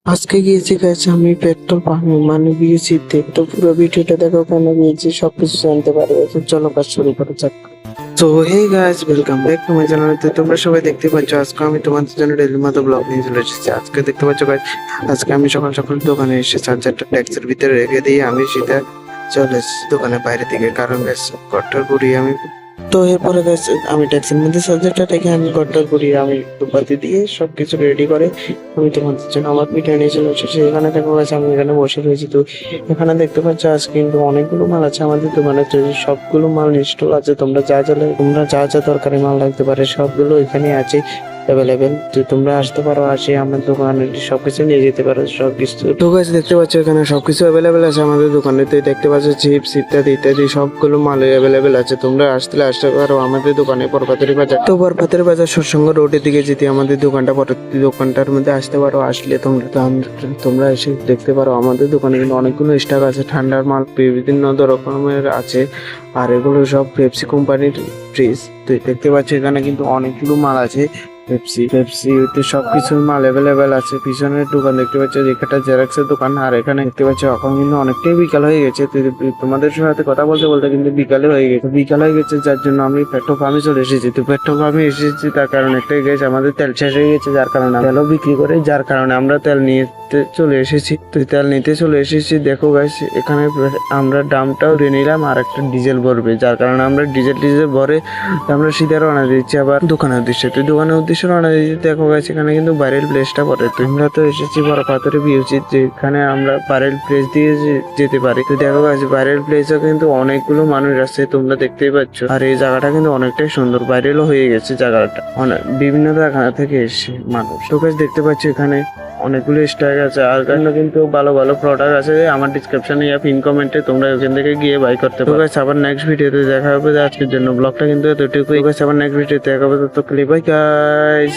আজকে গিয়েছি গেছে আমি পেট্রোল পাম্পে মানে গিয়েছি তো পুরো ভিডিওটা দেখো কেন গিয়েছি সবকিছু জানতে পারবে তো চলো কাজ শুরু করা যাক। তো hey guys, welcome back to my channel. তো তোমরা সবাই দেখতে পাচ্ছ আজকে আমি তোমাদের জন্য ডেইলি মতো ব্লগ নিয়ে চলে এসেছি। আজকে দেখতে পাচ্ছ গাইস, আজকে আমি সকাল সকাল দোকানে এসে চার্জারটা ট্যাক্সের ভিতরে রেখে দিয়ে আমি সেটা চলে এসেছি দোকানের বাইরে থেকে, কারণ গাইস ঘরটার ঘুরিয়ে আমি তো এরপরে গাইস আমি ট্যাক্সির মধ্যে চার্জারটা রেখে আমি ঘরটার ঘুরিয়ে আমি দুপাতি দিয়ে সবকিছু রেডি করে আমি তোমাদের জন্য আমার পিঠা নিয়ে চলে এসেছি। এখানে দেখো গাছ আমি এখানে বসে রয়েছি। তো এখানে দেখতে পাচ্ছ আজ কিন্তু অনেকগুলো মাল আছে আমাদের দোকানে। তো এই সবগুলো মাল স্টল আছে, তোমরা যা যা দরকারি মাল লাগতে পারে সবগুলো এখানে আছে অ্যাভেলেবেল। তো তোমরা আসতে পারো, আসে আমার দোকানে সবকিছু নিয়ে যেতে পারো সবকিছু। তো গাছ দেখতে পাচ্ছ এখানে সবকিছু অ্যাভেলেবেল আছে আমাদের দোকানে। তো দেখতে পাচ্ছ চিপস ইত্যাদি ইত্যাদি সবগুলো মাল অ্যাভেলেবেল আছে। তোমরা আসতে পারো আমাদের দোকানে বরপাতারি বাজার। তো বরপাতারি বাজার সৎসঙ্গ রোডের দিকে যেতে আমাদের দোকানটার মধ্যে আসতে পারো। আসলে তোমরা এসে দেখতে পারো আমাদের দোকানে কিন্তু অনেকগুলো স্টক আছে, ঠান্ডার মাল বিভিন্ন রকমের আছে। আর এগুলো সব পেপসি কোম্পানির ফ্রিজ। তো দেখতে পাচ্ছ এখানে কিন্তু অনেকগুলো মাল আছে। পেপসি সবকিছু মাল অ্যাভেলেবেল আছে। পিছনের দোকান দেখতে পাচ্ছ, একটা জেরক্সের দোকান। আর এখানে দেখতে পাচ্ছ এখন কিন্তু অনেকটাই বিকাল হয়ে গেছে। তোমাদের সাথে কথা বলতে বলতে কিন্তু বিকাল হয়ে গেছে যার জন্য আমি পেট্রোল পাম্পে চলে এসেছি। তো পেট্রোল পাম্পে এসেছি তার কারণ একটাই গেছে, আমাদের তেল শেষ হয়ে গেছে, যার কারণে তেলও বিক্রি করে, যার কারণে আমরা তেল নিতে চলে এসেছি। তো তেল নিতে চলে এসেছি। দেখো গাইস এখানে আমরা দামটাও দিয়ে নিলাম আর একটা ডিজেল ভরবে, যার কারণে আমরা ডিজেল ভরে আমরা সিধা রওনা দিচ্ছি আবার দোকানের উদ্দেশ্যে। তো দোকানের উদ্দেশ্যে রওনা দিচ্ছি। দেখো গাইস এখানে কিন্তু বাইরের প্লেসটা পড়ে। তো আমরা তো এসেছি বড় পাথরে বিউচিত, যেখানে আমরা বাইরের প্লেস দিয়ে যেতে পারি। তো দেখো গাইস বাইরের প্লেসও কিন্তু অনেকগুলো মানুষ আছে, তোমরা দেখতেই পাচ্ছ। আর এই জায়গাটা কিন্তু অনেকটাই সুন্দর, ভাইরালও হয়ে গেছে জায়গাটা, অনেক বিভিন্ন জায়গা থেকে এসে মানুষ। তো গাইস দেখতে পাচ্ছ এখানে অনেকগুলো স্টক আছে। আর এখানে কিন্তু ভালো ভালো প্রোডাক্ট আছে আমার ডিসক্রিপশনে ইয়া পিন কমেন্টে, তোমরা ওখান থেকে গিয়ে বাই করতে পারো। গাইস আবার নেক্সট ভিডিওতে দেখা হবে। আজকের জন্য ব্লগটা কিন্তু এতটুকুই। গাইস আবার নেক্সট ভিডিওতে দেখা হবে। তো বাই গাইস।